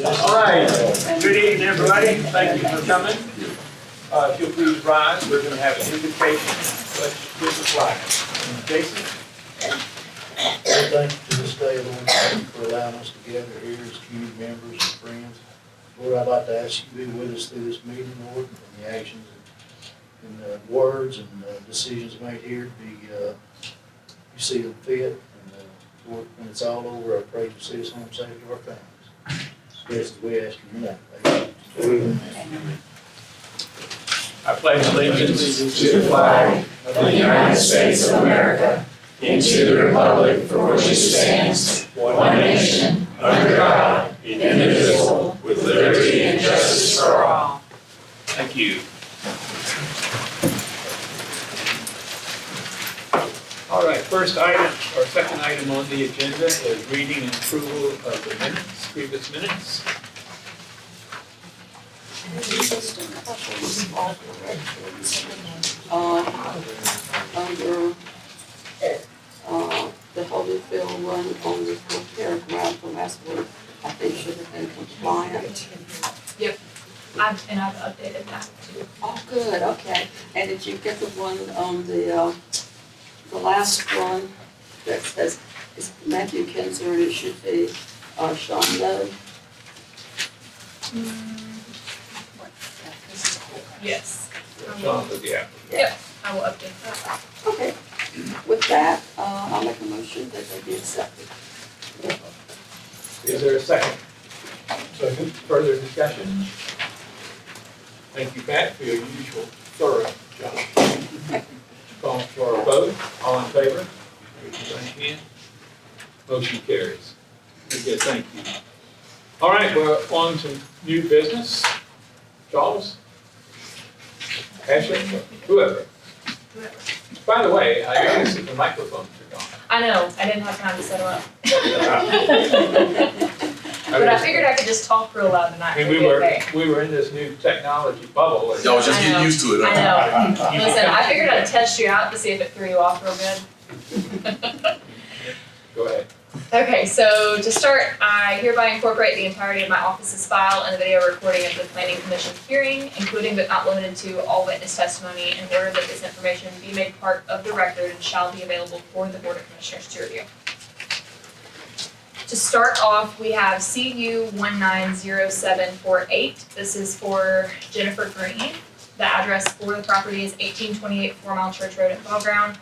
All right, good evening, everybody. Thank you for coming. If you'll please rise, we're going to have an invocation. Let's give the flag. Jason? Thank you for this day, Lord. Thank you for allowing us to gather here as community members and friends. Lord, I'd like to ask you to be with us through this meeting, Lord, and the actions and the words and decisions made here to be, you see them fit. And Lord, when it's all over, I pray you see us home safe to our families. Best as we ask in your name. Amen. I pledge allegiance to the flag of the United States of America and to the republic for which it stands, one nation, under God, indivisible, with liberty and justice for all. Thank you. All right, first item, or second item on the agenda is reading and approval of the minutes, previous minutes. Under the Holyfield one on the fourth paragraph, the last word, I think should have been compliant. Yep, I've updated that too. Oh, good, okay. And did you get the one on the last one that says it's Matthew Kinzer and it should be Sean Lowe? Yes. Sean for the applicant. Yep, I will update that. Okay, with that, I'll make a motion that they be accepted. Is there a second? Second. Further discussion? Thank you, Pat, for your usual thorough job. Call for a vote. All in favor? Raise your right hand. Motion carries. Very good, thank you. All right, we're on to new business. Charles? Ashley? Whoever. By the way, I noticed that the microphones are gone. I know, I didn't have time to set them up. But I figured I could just talk real loud tonight. I mean, we were in this new technology bubble. Y'all was just I getting know. used to it. I Huh? know. Listen, I figured I'd test you out to see if it threw you off real good. Go ahead. Okay, so to start, I hereby incorporate the entirety of my office's file and the video recording of the planning commission's hearing, including but not limited to all witness testimony, in order that this information be made part of the record and shall be available for the Board of Commissioners to review. To start off, we have CU 190748. This is for Jennifer Green. The address for the property is 1828 4 Mile Church Road in Ball Ground.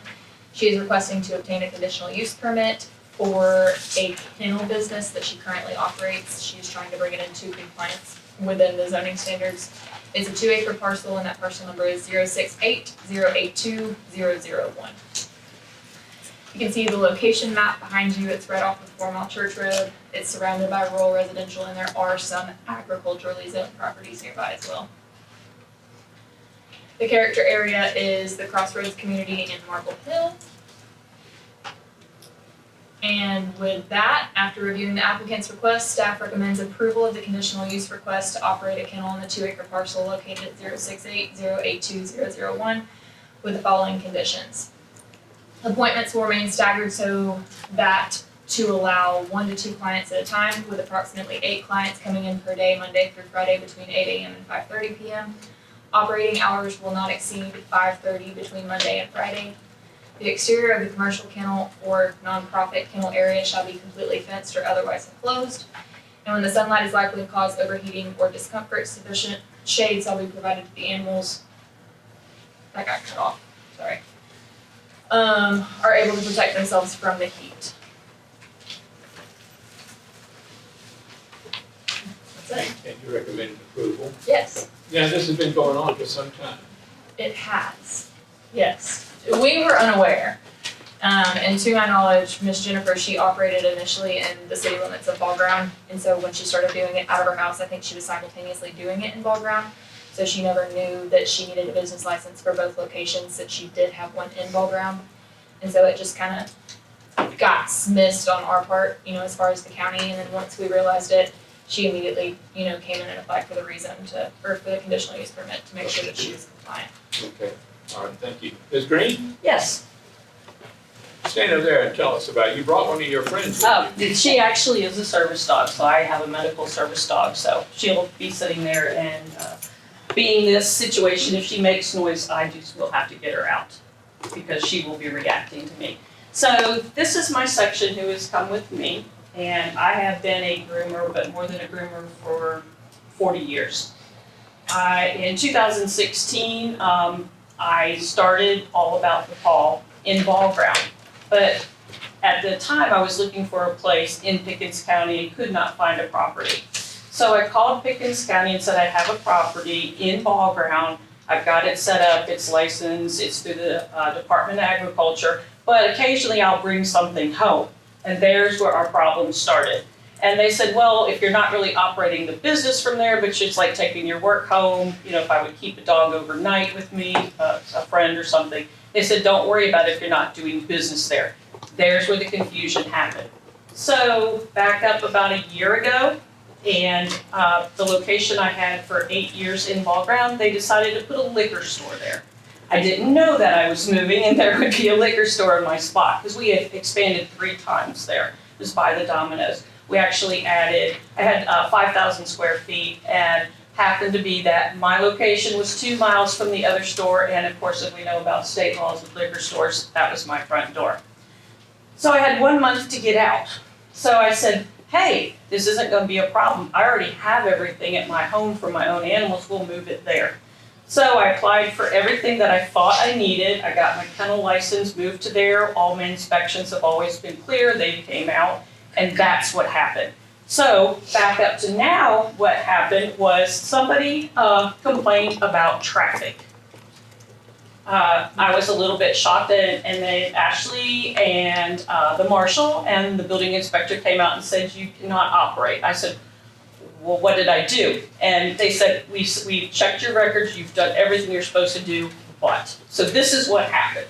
She is requesting to obtain a conditional use permit for a kennel business that she currently operates. She is trying to bring it into compliance within the zoning standards. It's a 2-acre parcel and that parcel number is 068-082-001. You can see the location map behind you. It's right off of 4 Mile Church Road. It's surrounded by rural residential and there are some agriculturally zoned properties nearby as well. The character area is the Crossroads community in Marble Hill. And with that, after reviewing the applicant's request, staff recommends approval of the conditional use request to operate a kennel on the 2-acre parcel located at 068-082-001 with the following conditions. Appointments will remain staggered so that to allow 1 to 2 clients at a time, with approximately 8 clients coming in per day, Monday through Friday between 8 a.m. and 5:30 p.m. Operating hours will not exceed 5:30 between Monday and Friday. The exterior of the commercial kennel or nonprofit kennel area shall be completely fenced or otherwise enclosed. And when the sunlight is likely to cause overheating or discomfort, sufficient shade shall be provided to the animals. That got cut off, sorry. Are able to protect themselves from the heat. That's it. And you recommended approval. Yes, Yeah, this has been going on for some time. it has. Yes. We were unaware. And to my knowledge, Miss Jennifer, she operated initially in the city limits of Ball Ground. And so when she started doing it out of her house, I think she was simultaneously doing it in Ball Ground. So she never knew that she needed a business license for both locations, that she did have one in Ball Ground. And so it just kind of got missed on our part, as far as the county. And then once we realized it, she immediately, came in and applied for the for the conditional use permit to make sure that she was compliant. Okay. All right, thank you. Ms. Green? Yes. Stand over there and tell us about it. You brought one of your friends with you. She actually is a service dog, so I have a medical service dog, so she'll be sitting there and, being this situation, if she makes noise, I just will have to get her out because she will be reacting to me. So this is my section who has come with me, and I have been a groomer, but more than a groomer for 40 years. In 2016, I started All About the Paw in Ball Ground. But at the time, I was looking for a place in Pickens County and could not find a property. So I called Pickens County and said, I have a property in Ball Ground. I've got it set up, it's licensed, it's through the Department of Agriculture, but occasionally I'll bring something home. And there's where our problem started. And they said, well, if you're not really operating the business from there, but it's like taking your work home, if I would keep a dog overnight with me, a friend or something, they said, don't worry about it if you're not doing business there. There's where the confusion happened. So back up about a year ago, and the location I had for 8 years in Ball Ground, they decided to put a liquor store there. I didn't know that I was moving and there would be a liquor store in my spot, because we had expanded 3 times there. It was by the Domino's. We actually added, I had 5,000 square feet, and happened to be that my location was 2 miles from the other store, and of course, as we know about state laws with liquor stores, that was my front door. So I had 1 month to get out. So I said, hey, this isn't gonna be a problem. I already have everything at my home for my own animals, we'll move it there. So I applied for everything that I thought I needed. I got my kennel license, moved to there. All my inspections have always been clear, they came out, and that's what happened. So back up to now, what happened was somebody complained about traffic. I was a little bit shocked, and then Ashley and the marshal and the building inspector came out and said, you cannot operate. I said, well, what did I do? And they said, we checked your records, you've done everything you're supposed to do, but. So this is what happened.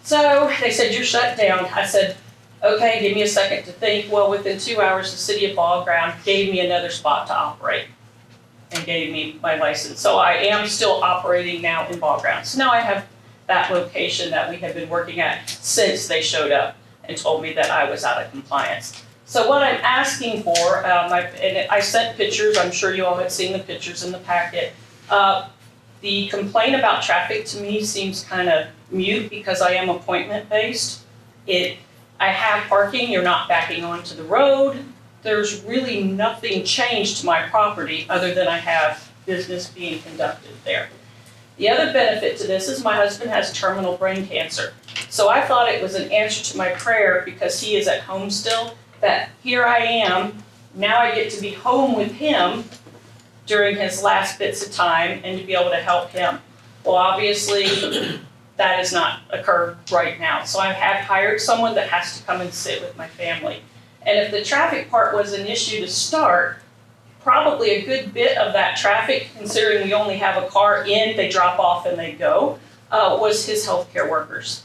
So they said, you're shut down. I said, okay, give me a second to think. Well, within 2 hours, the city of Ball Ground gave me another spot to operate and gave me my license. So I am still operating now in Ball Ground. So now I have that location that we have been working at since they showed up and told me that I was out of compliance. So what I'm asking for, and I sent pictures, I'm sure you all had seen the pictures in the packet. The complaint about traffic to me seems kind of mute because I am appointment based. I have parking, you're not backing onto the road. There's really nothing changed to my property other than I have business being conducted there. The other benefit to this is my husband has terminal brain cancer. So I thought it was an answer to my prayer, because he is at home still, that here I am, now I get to be home with him during his last bits of time and to be able to help him. Well, obviously, that has not occurred right now. So I have hired someone that has to come and sit with my family. And if the traffic part was an issue to start, probably a good bit of that traffic, considering we only have a car in, they drop off and they go, was his healthcare workers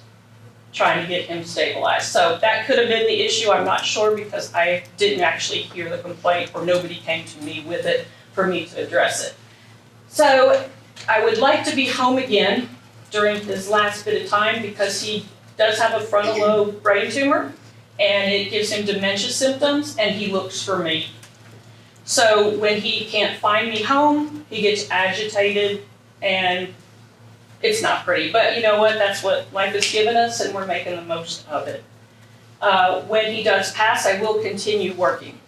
trying to get him stabilized. So that could have been the issue, I'm not sure, because I didn't actually hear the complaint or nobody came to me with it for me to address it. So I would like to be home again during his last bit of time, because he does have a frontal lobe brain tumor and it gives him dementia symptoms, and he looks for me. So when he can't find me home, he gets agitated, and it's not pretty. But you know what, that's what life has given us, and we're making the most of it. When he does pass, I will continue working.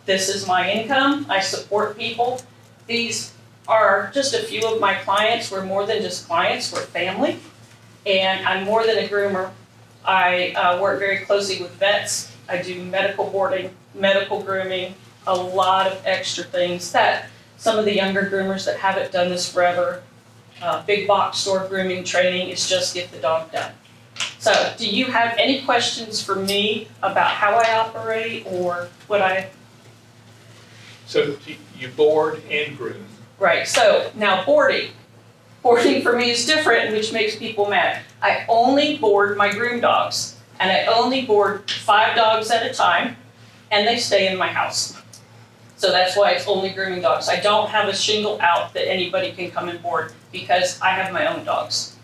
This is my income, I support people. These are just a few of my clients. We're more than just clients, we're family. And I'm more than a groomer. I work very closely with vets. I do medical boarding, medical grooming, a lot of extra things that some of the younger groomers that haven't done this forever, big box store grooming training is just get the dog done. So do you have any questions for me about how I operate or what I? So you board and groom. Right, so now boarding. Boarding for me is different, which makes people mad. I only board my groom dogs, and I only board 5 dogs at a time, and they stay in my house. So that's why it's only grooming dogs. I don't have a shingle out that anybody can come and board, because I have my own dogs.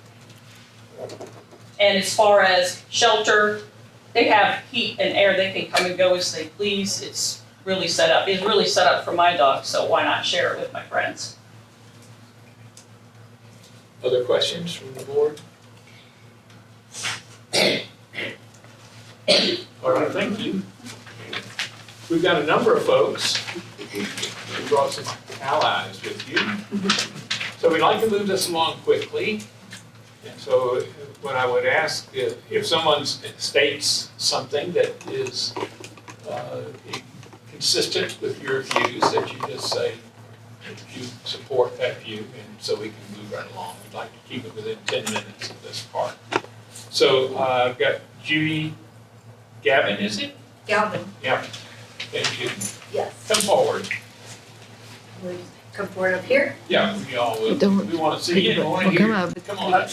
And as far as shelter, they have heat and air, they can come and go as they please. It's really set up for my dog, so why not share it with my friends? Other questions from the board? All right, thank you. We've got a number of folks who brought some allies with you. So we'd like to move this along quickly. And so what I would ask, if someone states something that is consistent with your views, that you just say you support that view, and so we can move right along. We'd like to keep it within 10 minutes of this part. So I've got Judy Gavin, is it? Galvin. Yeah. Thank you. Yes. Come forward. Will you come forward up here? Yeah, we all will. Don't- We want to see you. We want to hear you. Come on up.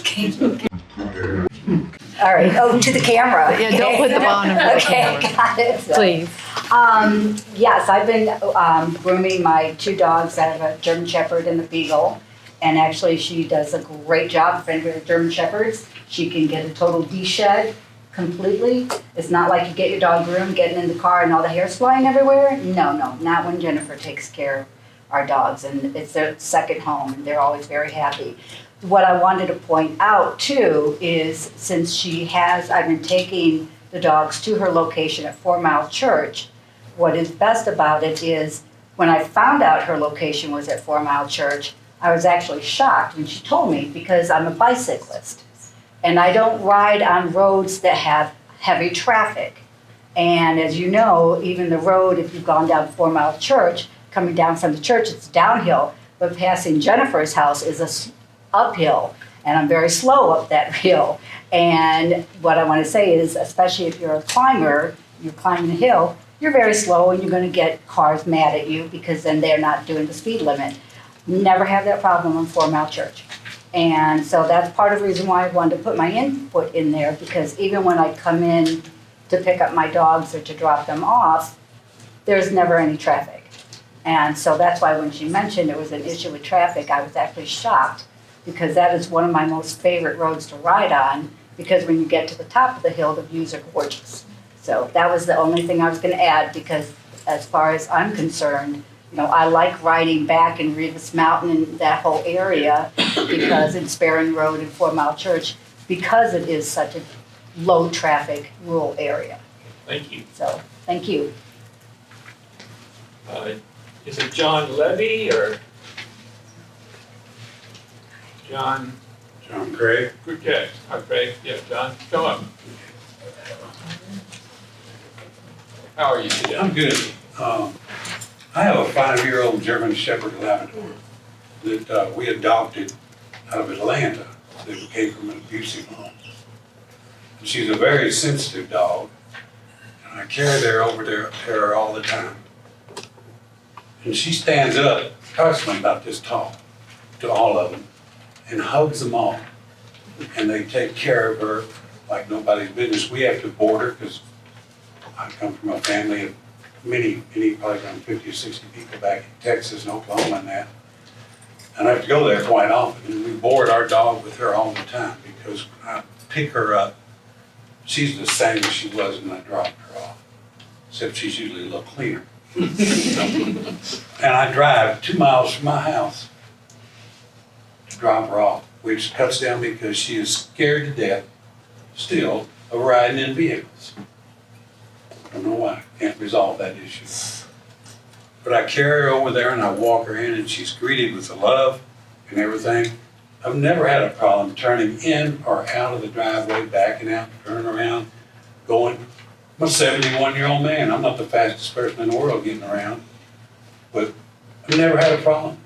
All right, oh, to the camera. Yeah, don't put the volume down. Okay, got it. Please. Yes, I've been grooming my two dogs. I have a German Shepherd and a Beagle. And actually, she does a great job. For anybody with German Shepherds, she can get a total de-shed completely. It's not like you get your dog groomed, getting in the car and all the hair's flying everywhere. No, not when Jennifer takes care of our dogs. And it's their second home, and they're always very happy. What I wanted to point out too is since I've been taking the dogs to her location at 4 Mile Church, what is best about it is when I found out her location was at 4 Mile Church, I was actually shocked when she told me because I'm a bicyclist and I don't ride on roads that have heavy traffic. And as you know, even the road, if you've gone down 4 Mile Church, coming down from the church, it's downhill, but passing Jennifer's house is uphill, and I'm very slow up that hill. And what I want to say is, especially if you're a climber, you're climbing a hill, you're very slow and you're going to get cars mad at you because then they're not doing the speed limit. Never have that problem on 4 Mile Church. And so that's part of the reason why I wanted to put my input in there, because even when I come in to pick up my dogs or to drop them off, there's never any traffic. And so that's why when she mentioned there was an issue with traffic, I was actually shocked, because that is one of my most favorite roads to ride on, because when you get to the top of the hill, the views are gorgeous. So that was the only thing I was going to add, because as far as I'm concerned, I like riding back in Rivas Mountain and that whole area, because in Sparring Road and 4 Mile Church, because it is such a low traffic rural area. Thank you. So, thank you. Is it John Levy or John Craig. Craig? Okay, yeah, John, come up. How are you today? I'm good. I have a 5-year-old German Shepherd Labrador that we adopted out of Atlanta that came from an abusive home. And she's a very sensitive dog, and I carry her over there all the time. And she stands up, approximately about this tall, to all of them, and hugs them all. And they take care of her like nobody's business. We have to board her because I come from a family of many, probably around 50 or 60 people back in Texas and Oklahoma and that. And I have to go there quite often. And we board our dog with her all the time, because when I pick her up, she's the same as she was when I dropped her off, except she's usually a little cleaner. And I drive 2 miles from my house to drop her off, which cuts down because she is scared to death still of riding in vehicles. I don't know why. Can't resolve that issue. But I carry her over there and I walk her in, and she's greeted with the love and everything. I've never had a problem turning in or out of the driveway, backing out, turning around, going. I'm a 71-year-old man. I'm not the fastest person in the world getting around. But I've never had a problem.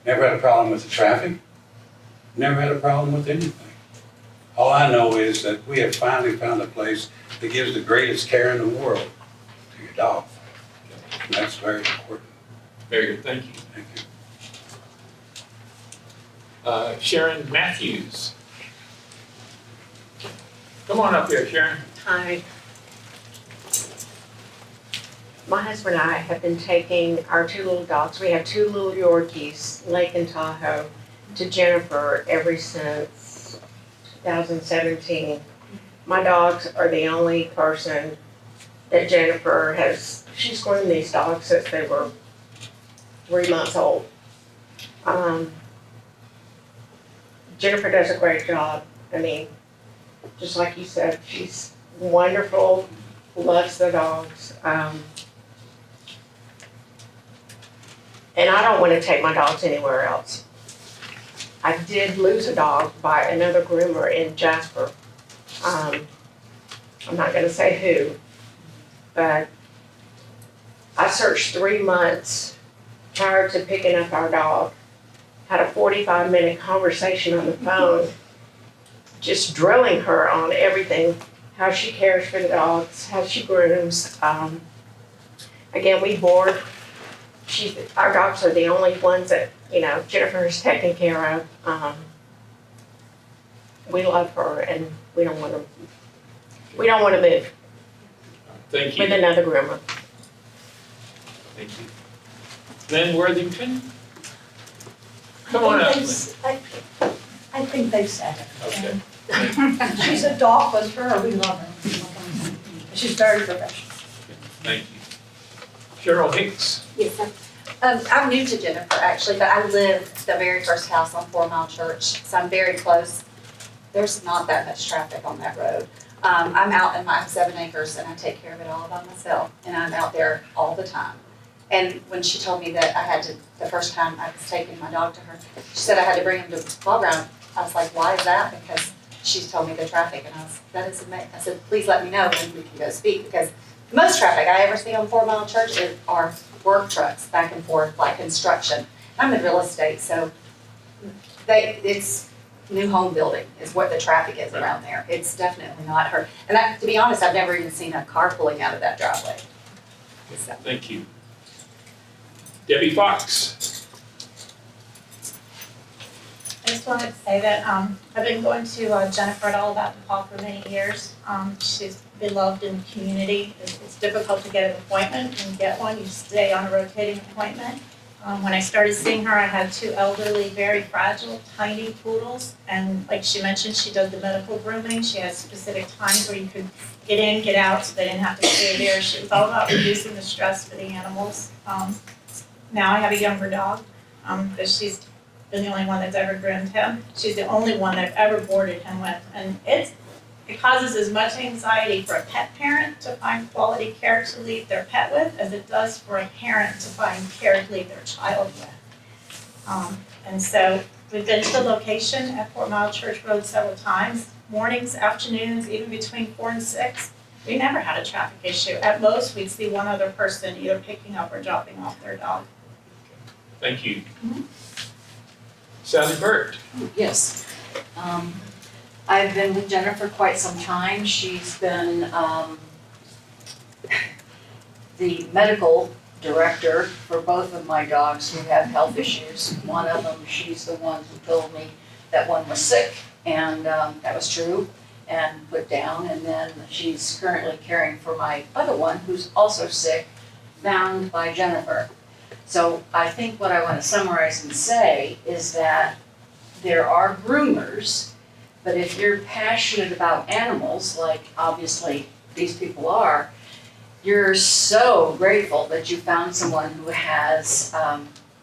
Never had a problem with the traffic. Never had a problem with anything. All I know is that we have finally found a place that gives the greatest care in the world to your dog. And that's very important. Very good, thank you. Thank you. Sharon Matthews. Come on up here, Sharon. Hi. My husband and I have been taking our 2 little dogs, we have 2 little Yorkies, Lake and Tahoe, to Jennifer ever since 2017. my dogs are the only person that Jennifer she's groomed these dogs since they were 3 months old. Jennifer does a great job. I mean, just like you said, she's wonderful, loves the dogs. And I don't want to take my dogs anywhere else. I did lose a dog by another groomer in Jasper. I'm not going to say who, but I searched 3 months prior to picking up our dog, had a 45-minute conversation on the phone, just drilling her on everything, how she cares for the dogs, how she grooms. Again, we board. Our dogs are the only ones that, Jennifer is taken care of. We love her, and we don't want to move Thank you. with another groomer. Thank you. Glenn Worthington? Come on up, Glenn. I think they said it. Okay. She's a dog whisperer, we love her. She's very professional. Thank you. Cheryl Hicks? Yes, sir. I'm new to Jennifer, actually, but I live the very first house on 4 Mile Church, so I'm very close. There's not that much traffic on that road. I'm out in my 7 acres and I take care of it all by myself, and I'm out there all the time. And when she told me that I had to, the first time I was taking my dog to her, she said I had to bring him to ball ground. I was like, why is that? Because she's told me the traffic, and that is amazing. I said, please let me know when we can go speak, because most traffic I ever see on 4 Mile Church are work trucks back and forth, like construction. I'm in real estate, so it's new home building is what the traffic is around there. It's definitely not her. And to be honest, I've never even seen a car pulling out of that driveway. So. Thank you. Debbie Fox? I just wanted to say that I've been going to Jennifer at All About DePaul for many years. She's beloved in the community. It's difficult to get an appointment and get one. You stay on a rotating appointment. When I started seeing her, I had 2 elderly, very fragile, tiny poodles. And like she mentioned, she does the medical grooming. She has specific times where you could get in, get out, so they didn't have to stay there. She was all about reducing the stress for the animals. Now I have a younger dog, because she's been the only one that's ever groomed him. She's the only one that I've ever boarded him with. And it causes as much anxiety for a pet parent to find quality care to leave their pet with as it does for a parent to find care to leave their child with. And so we've been to the location at 4 Mile Church Road several times, mornings, afternoons, even between 4 and 6. We never had a traffic issue. At most, we'd see one other person either picking up or dropping off their dog. Thank you. Sally Burt? Yes. I've been with Jennifer quite some time. She's been the medical director for both of my dogs who have health issues. One of them, she's the one who told me that one was sick, and that was true, and put down. And then she's currently caring for my other one who's also sick, found by Jennifer. So I think what I want to summarize and say is that there are groomers, but if you're passionate about animals, like obviously these people are, you're so grateful that you found someone who has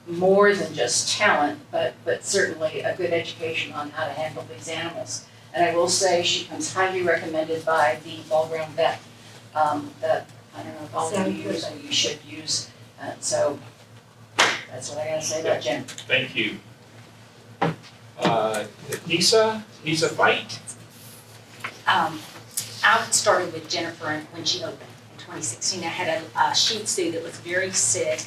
more than just talent, but certainly a good education on how to handle these animals. And I will say she comes highly recommended by the ball ground vet that, I don't know if all of you use, and you should use. So that's what I gotta say about Jen. Thank you. Nisa Fight? I started with Jennifer when she opened in 2016. I had a Shih Tzu that was very sick,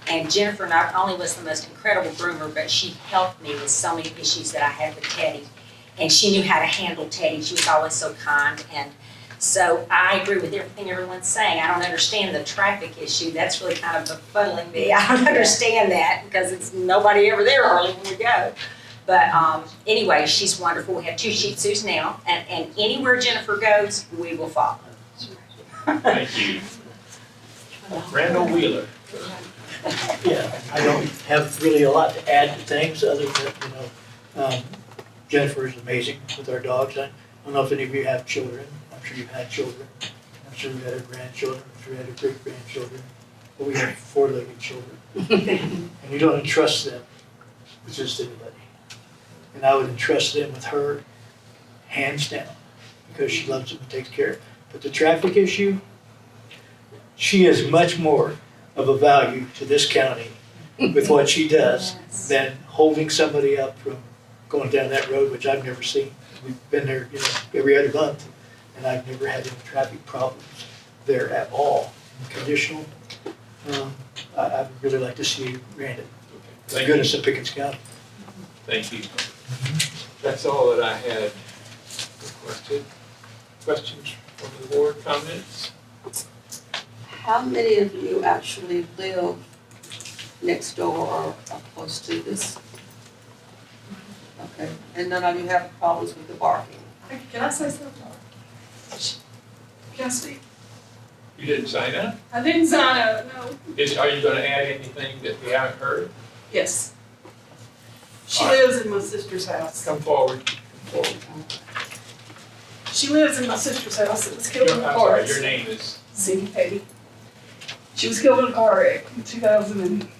and Jennifer not only was the most incredible groomer, but she helped me with so many issues that I had with Teddy. And she knew how to handle Teddy. She was always so kind. And so I agree with everything everyone's saying. I don't understand the traffic issue. That's really kind of befuddling me. I don't understand that because it's nobody ever there early when we go. But anyway, she's wonderful. We have 2 Shih Tzus now, and anywhere Jennifer goes, we will follow. Thank you. Randall Wheeler? Yeah, I don't have really a lot to add to things other than, Jennifer is amazing with our dogs. I don't know if any of you have children, I'm sure you've had children, I'm sure you've had grandchildren, I'm sure you had great-grandchildren, but we have four-legged children. And you don't entrust them with just anybody. And I would entrust them with her, hands down, because she loves them and takes care of them. But the traffic issue, she is much more of a value to this county with what she does than holding somebody up from going down that road, which I've never seen. We've been there, every other month, and I've never had any traffic problems there at all. Conditional, I'd really like to see you granted. For Thank you. goodness of Pickens County. Thank you. That's all that I had requested. Questions from the board, comments? How many of you actually live next door or close to this? Okay, and none of you have problems with the barking? Can I say something? Can I speak? You didn't sign up? I didn't sign up, no. Are you gonna add anything that we haven't heard? Yes. She All right. lives in my sister's house. Come forward. She lives in my sister's house that was killed in a I'm car sorry, wreck. your name is? Cindy Petty. She was killed in a car wreck in 2007.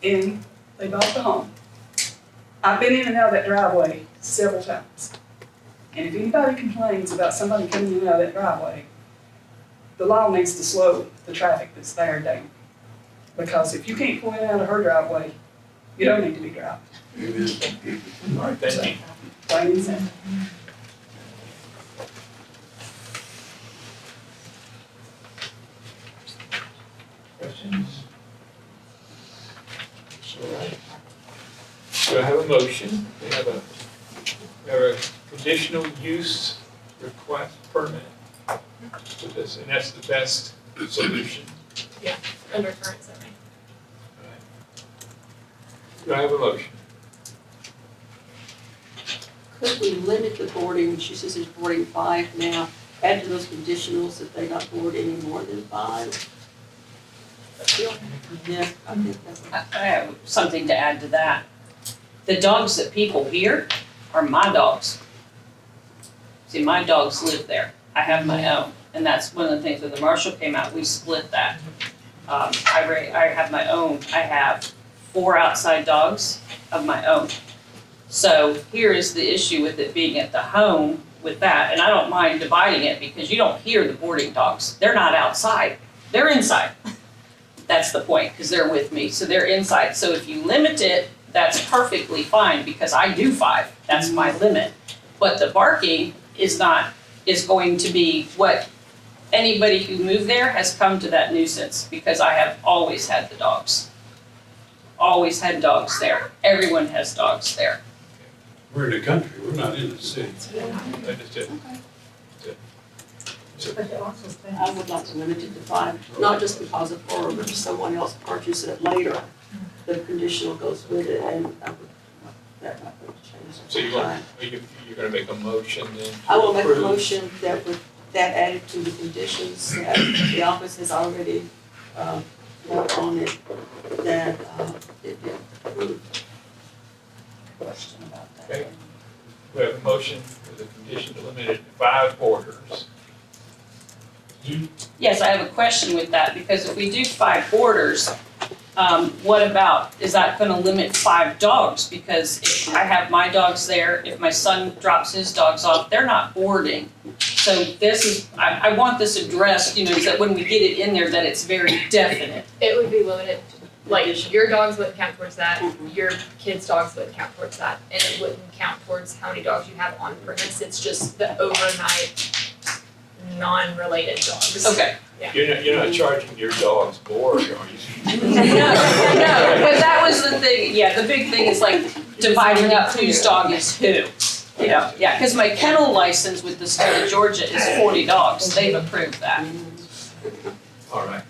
And they bought the home. I've been in and out of that driveway several times. And if anybody complains about somebody coming in and out of that driveway, the law needs to slow the traffic that's there down. Because if you can't pull in and out of her driveway, you don't need to be driving. All right, thank you. Plain and simple. Questions? All right. Do I have a motion? We have a conditional use request permit for this, and that's the best solution. Under current zoning. All right. Do I have a motion? Could we limit the boarding, she says there's boarding 5 now, add to those conditionals that they not board any more than 5? Yeah, I think that's. I have something to add to that. The dogs that people hear are my dogs. See, my dogs live there. I have my own, and that's one of the things when the marshal came out, we split that. I have my own. I have 4 outside dogs of my own. So here is the issue with it being at the home with that, and I don't mind dividing it because you don't hear the boarding dogs. They're not outside. They're inside. That's the point, because they're with me, so they're inside. So if you limit it, that's perfectly fine, because I do 5, that's my limit. But the barking is going to be what anybody who moved there has come to that nuisance, because I have always had the dogs. Always had dogs there. Everyone has dogs there. We're in the country, we're not in the city. Understood. I would like to limit it to 5, not just because of her, but if someone else purchases it later, the conditional goes with it, and that might change. So you're gonna make a motion then? I will make a approve? motion that with that added to the conditions that the office has already, worked on it, that, it be approved. Question about that. Okay. We have a motion for the condition to limit it to 5 boarders. Yes, I have a question with that, because if we do 5 boarders, what about, is that gonna limit 5 dogs? Because if I have my dogs there, if my son drops his dogs off, they're not boarding. So this is, I want this addressed, so that when we get it in there, that it's very definite. It would be limited, like, your dogs wouldn't count towards that, your kids' dogs wouldn't count towards that, and it wouldn't count towards how many dogs you have on premise, it's just the overnight, non-related dogs. Okay. You're not charging your dogs board, are you? No, but that was the thing, the big thing is like dividing up whose dog is who. Yeah, because my kennel license with the state of Georgia is 40 dogs, they've approved that. All right.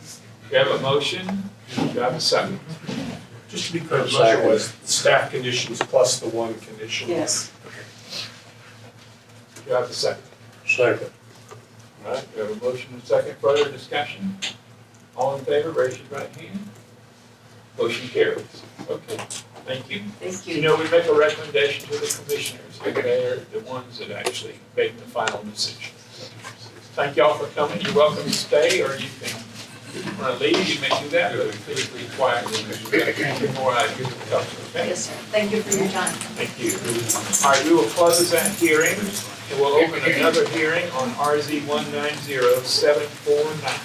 We have a motion. Do you have a second? Just to be clear, the motion was staff conditions plus the 1 condition. Yes. Do you have a second? Second. All right, we have a motion and a second. Further discussion? All in favor, raise your right hand. Motion carries. Okay. Thank you. Thank You know, we make a recommendation to the commissioners, and they're the ones that actually make the final decision. Thank y'all for coming. You're welcome to stay, or you can, if you want to leave, you may do that, but please be quiet because we've got a few more items to cover, okay? Yes, sir. Thank you for your time. Thank you. All right, we will close that hearing, and we'll open another hearing on RZ 190749.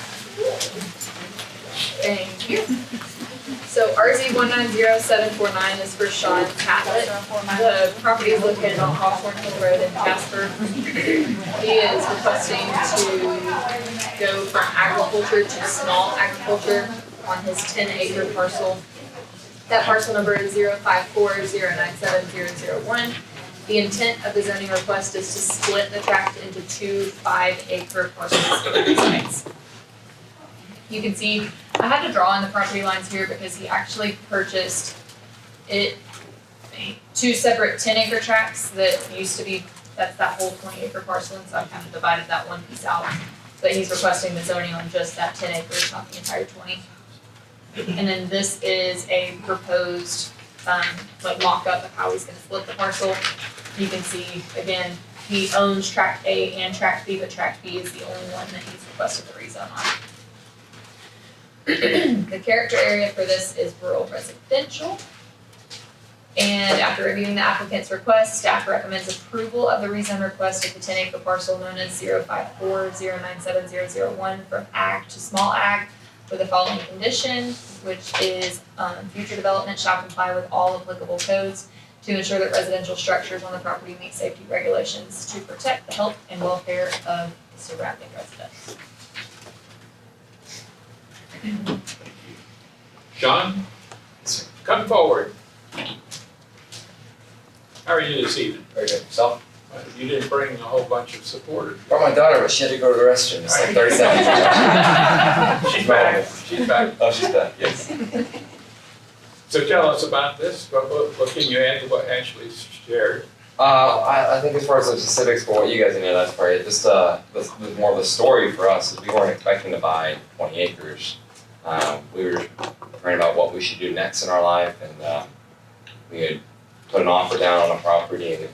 Thank you. So RZ 190749 is for Sean Catlett. The property is located on Hawthorne Hill Road in Jasper. He is requesting to go from agriculture to small agriculture on his 10-acre parcel. That parcel number is 054097001. The intent of the zoning request is to split the tract into two 5-acre parcels for the sites. You can see, I had to draw in the property lines here because he actually purchased two separate 10-acre tracts that used to be, that's that whole 20-acre parcel, and so I kind of divided that one piece out. But he's requesting the zoning on just that 10 acres, not the entire 20. And then this is a proposed, like mock-up of how he's gonna split the parcel. You can see, again, he owns tract A and tract B, but tract B is the only one that he's requested the rezone on. The character area for this is rural residential. And after reviewing the applicant's request, staff recommends approval of the rezone request of the 10-acre parcel known as 054097001 from ag to small ag with the following condition, which is future development shall comply with all applicable codes to ensure that residential structures on the property meet safety regulations to protect the health and welfare of the surrounding residents. John, come forward. How are you this evening? Very good. So, You didn't bring a whole bunch of supporters. brought my daughter, but she had to go to the restroom. It's like 30 seconds. She's back. She's back. Oh, she's back, yes. So tell us about this. What can you add to what Ashley shared? I think as far as the specifics for what you guys know, that's probably just the more of the story for us is we weren't expecting to buy 20 acres. We were praying about what we should do next in our life, and we had put an offer down on a property in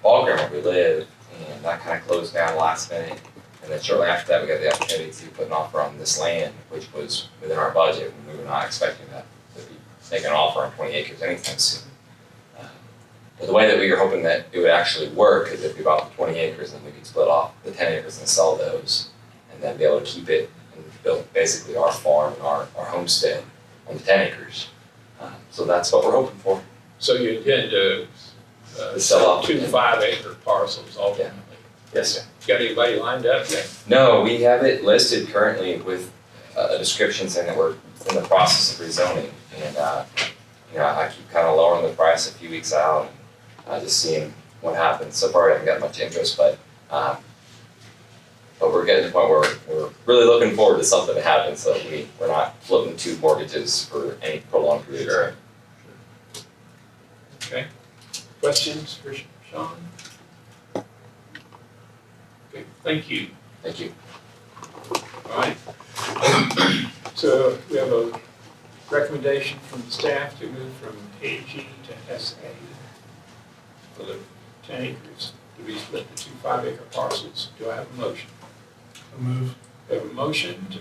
Ballground where we live, and that kind of closed down last minute. And then shortly after that, we got the opportunity to put an offer on this land, which was within our budget, and we were not expecting that to be making an offer on 20 acres anytime soon. But the way that we were hoping that it would actually work is if we bought the 20 acres, then we could split off the 10 acres and sell those, and then be able to keep it and build basically our farm and our homestead on the 10 acres. So that's what we're hoping for. So you intend to Sell off. 2 5-acre parcels ultimately? Yes, sir. Got anybody lined up yet? No, we have it listed currently with a description saying that we're in the process of rezoning. And, I keep kind of lowering the price a few weeks out and just seeing what happens. So far, I haven't got much interest, but we're getting to the point where we're really looking forward to something to happen so that we're not flipping 2 mortgages for any prolonged period of time. Okay. Questions for Sean? Okay, thank you. Thank you. All right. So we have a recommendation from the staff to move from AG to SA for the 10 acres to be split into 2 5-acre parcels. Do I have a motion? A move. We have a motion to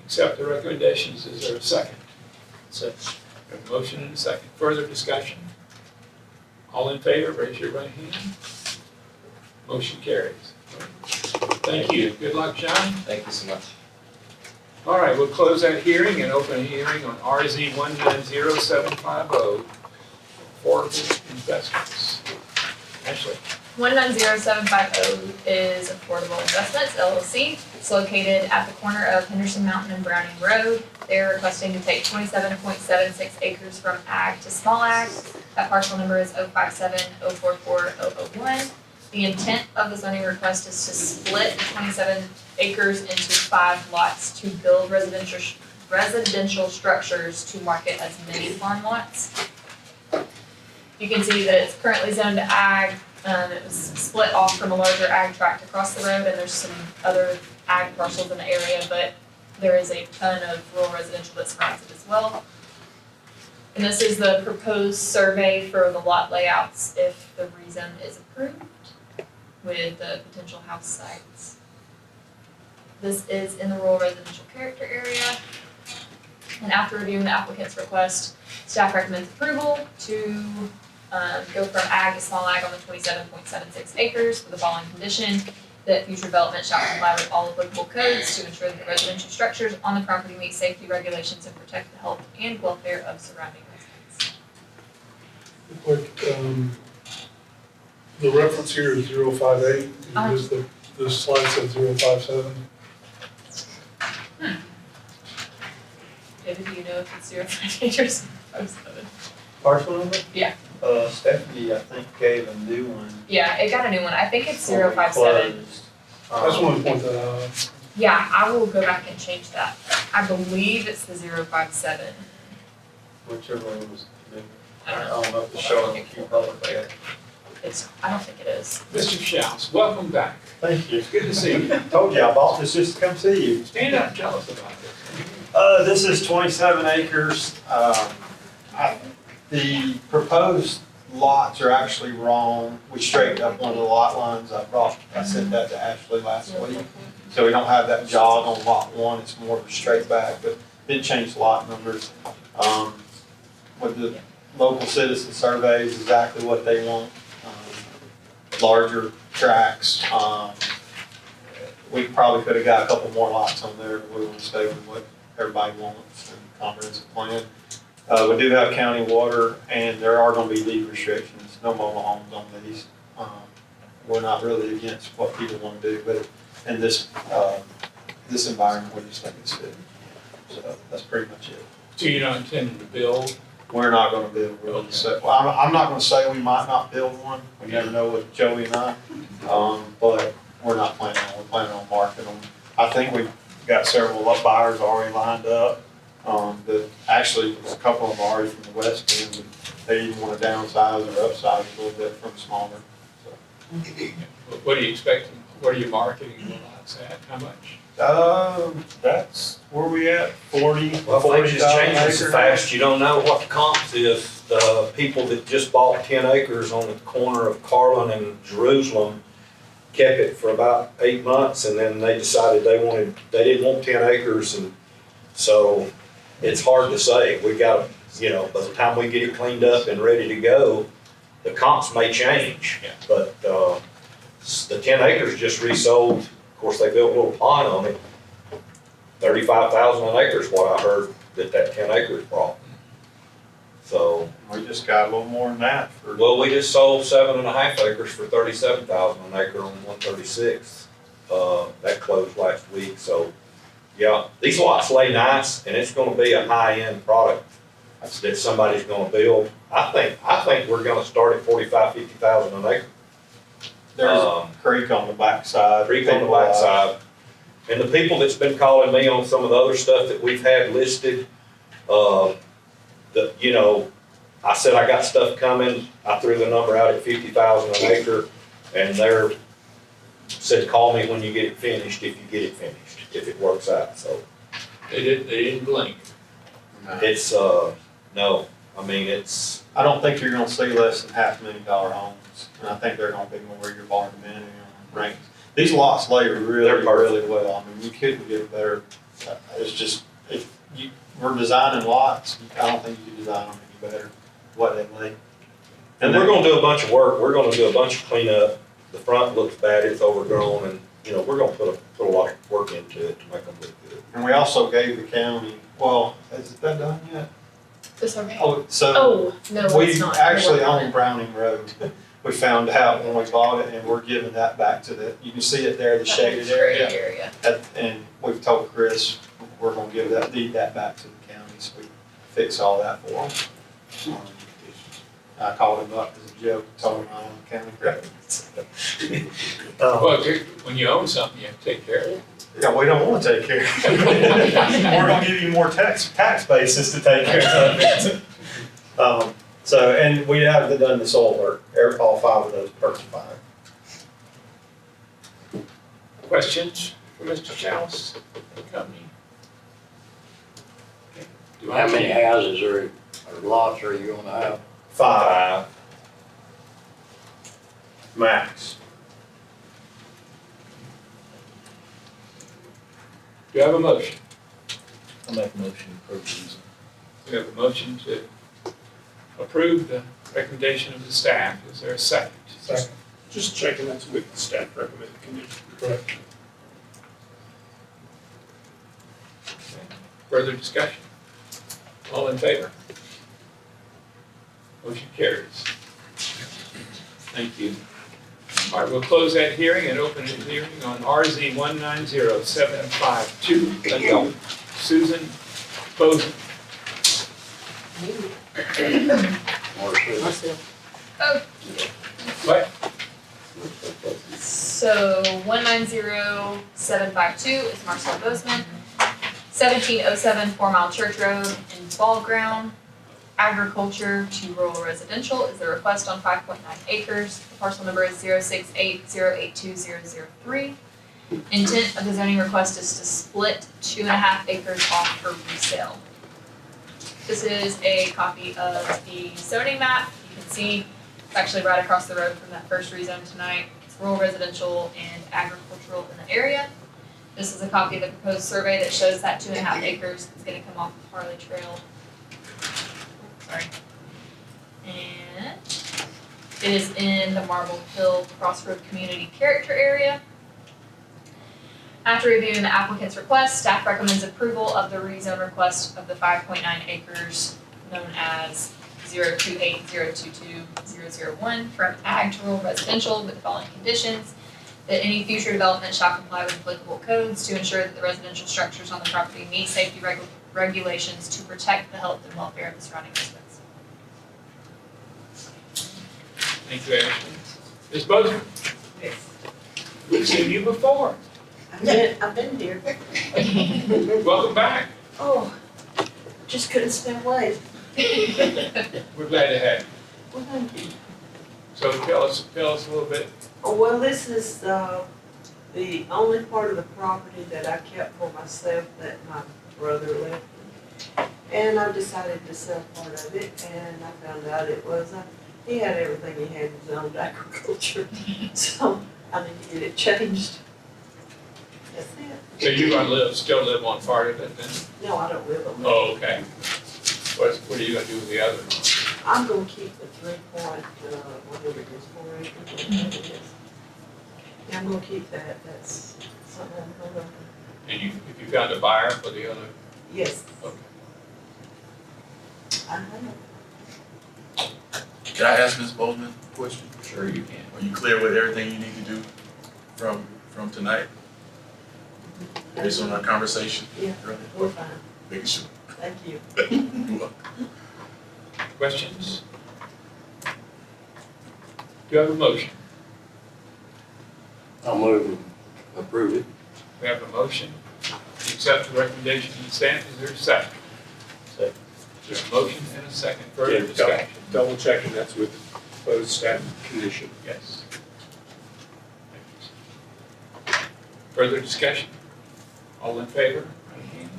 accept the recommendations. Is there a second? Second. We have a motion and a second. Further discussion? All in favor, raise your right hand. Motion carries. Thank you. Good luck, John. Thank you so much. All right, we'll close that hearing and open a hearing on RZ 190750, affordable investments. Ashley. 190750 is Affordable Investments LLC. It's located at the corner of Henderson Mountain and Browning Road. They're requesting to take 27.76 acres from ag to small ag. That parcel number is 057044001. The intent of the zoning request is to split the 27 acres into 5 lots to build residential structures to market as mini farm lots. You can see that it's currently zoned to ag. It was split off from a larger ag tract across the road, and there's some other ag parcels in the area, but there is a ton of rural residential that surrounds it as well. And this is the proposed survey for the lot layouts if the rezone is approved with the potential house sites. This is in the rural residential character area. And after reviewing the applicant's request, staff recommends approval to go from ag to small ag on the 27.76 acres with the following condition: that future development shall comply with all applicable codes to ensure that the residential structures on the property meet safety regulations and protect the health and welfare of surrounding residents. The reference here is 058, because the slide said 057. David, do you know if it's 0.5 acres or 7? Parcel number? Yeah. Stephanie, I think, gave a new one. Yeah, it got a new one. I think it's before we 057. closed. I just wanted to point that out. Yeah, I will go back and change that. I believe it's the 057. Whichever one was new. I don't I know. don't know if it's showing the queue publicly. I don't think it is. Mr. Schaus, welcome back. Thank you. It's good to see you. Told you I bought this just to come see you. Stand up and tell us about this. This is 27 acres. The proposed lots are actually wrong. We straightened up one of the lot lines. I sent that to Ashley last week. So we don't have that jog on lot one. It's more of a straight back, but didn't change the lot numbers. With the local citizen surveys, exactly what they want. Larger tracks. We probably could have got a couple more lots on there, but we want to stay with what everybody wants and comprehensive plan. We do have county water, and there are going to be deed restrictions, no mobile homes on these. We're not really against what people want to do, but in this environment, we just think it's fit. So that's pretty much it. So you're not intending to build? We're not going to build. I'm not going to say we might not build one. We never know with Joey and I, but we're not planning on. We're planning on marketing them. I think we've got several buyers already lined up. Actually, a couple of them already from the west end. They even want to downsize or upsize a little bit from smaller. So. What are you expecting? What are you marketing the lots at? How much? That's where we at, 40, Well, things just 40,000 changing so acres. fast, you don't know what the comps is. The people that just bought 10 acres on the corner of Carlin and Jerusalem kept it for about 8 months, and then they decided they didn't want 10 acres, and so it's hard to say. We got, by the time we get it cleaned up and ready to go, the comps may change. Yeah. But the 10 acres just resold. Of course, they built a little pond on it. 35,000 an acre is what I heard that 10 acres brought. So. We just got a little more than that for. Well, we just sold 7.5 acres for 37,000 an acre on 136. That closed last week, so, yeah. These lots lay nice, and it's gonna be a high-end product that somebody's gonna build. I think we're gonna start at 45,000, 50,000 an acre. There's a creek on the backside. Creek on the backside. And the people that's been calling me on some of the other stuff that we've had listed, I said I got stuff coming, I threw the number out at 50,000 an acre, and they're said, call me when you get it finished, if you get it finished, if it works out, so. They didn't blink. It's, no, I mean, it's. I don't think you're gonna see less than $500,000 homes, and I think they're gonna be more your barn-dominium rankings. These lots lay really well. I mean, you couldn't get better. It's just, if we're designing lots, I don't think you can design them any better, what they lay. And we're gonna do a bunch of work, we're gonna do a bunch of cleanup. The front looks bad, it's overgrown, and, we're gonna put a lot of work into it to make them look good. And we also gave the county, well, has it been done yet? The survey? No, no, it's not. We actually own Browning Road. We found out when we bought it, and we're giving that back to you can see it there, the shaded area. And we've told Chris, we're gonna give deed that back to the county, so we fix all that for them. I called him up as a joke, told him I own the county road. Well, when you own something, you have to take care of it. Yeah, we don't wanna take care of it. We're gonna give you more tax basis to take care of it. And we have done the soil work, all 5 of those per 5. Questions for Mr. Schaus and company? How many houses or lots are you gonna have? 5 max. Do you have a motion? I'll make a motion to approve these. We have a motion to approve the recommendation of the staff. Is there a second? Second. Just checking that's with the staff recommended condition. Correct. Further discussion? All in favor? Motion carries. Thank you. All right, we'll close that hearing and open the hearing on RZ 190752, adult Susan Bozen. What? So 190752 is Marcel Bozeman. 1707 4 Mile Church Road in Ball Ground. Agriculture to rural residential is the request on 5.9 acres. The parcel number is 068082003. Intent of the zoning request is to split 2.5 acres off for resale. This is a copy of the zoning map. You can see it's actually right across the road from that first rezone tonight. It's rural residential and agricultural in the area. This is a copy of the proposed survey that shows that 2.5 acres is gonna come off of Harley Trail. Sorry. And it is in the Marble Hill Crossroad Community Character Area. After reviewing the applicant's request, staff recommends approval of the rezone request of the 5.9 acres known as 028022001 from ag to rural residential with the following conditions. That any future development shall comply with applicable codes to ensure that the residential structures on the property meet safety regulations to protect the health and welfare of the surrounding residents. Thank you, Ashley. Ms. Bozeman? We've seen you before. I've been here. Welcome back. Oh, just couldn't stay away. We're glad to have you. Well, thank you. So tell us a little bit. Oh, well, this is, the only part of the property that I kept for myself that my brother left me. And I decided to sell part of it, and I found out it was, he had everything, he had his own agriculture. So I need to get it changed. That's it. So you're gonna still live on part of it then? No, I don't live on that. Oh, okay. What are you gonna do with the other? I'm gonna keep the 3 point, whatever it is, 4 acres, whatever it is. Yeah, I'm gonna keep that, that's something I'm gonna, And if you found a buyer for the other? yes, Okay. I know. Can I ask Ms. Bozeman a question? Sure you can. Are you clear with everything you need to do from tonight? Based on our conversation? Yeah, earlier? we're fine, Making sure. thank you. You're welcome. Questions? Do you have a motion? I'll move and approve it. We have a motion to accept the recommendation of the staff. Is there a second? Second. Is there a motion and a second? Further discussion? Double checking that's with the proposed staff condition. Yes. Further discussion? All in favor? Right hand.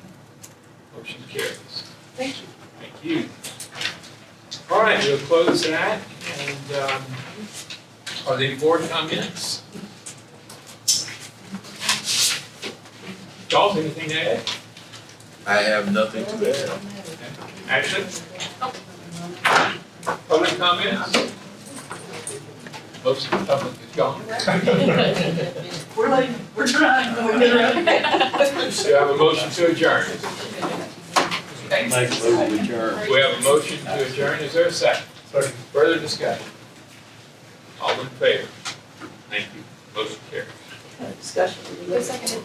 Motion carries. Thank you. Thank you. All right, we'll close that, and, are there any board comments? Charles, anything to add? I have nothing to add. Action? Public comments? Most of the public is gone. We're late, we're trying, but we're getting Do you have a motion to adjourn? Make a move to adjourn. We have a motion to adjourn, is there a second? Second. Further discussion? All in favor? Thank you, motion carries. Discussion. Who seconded?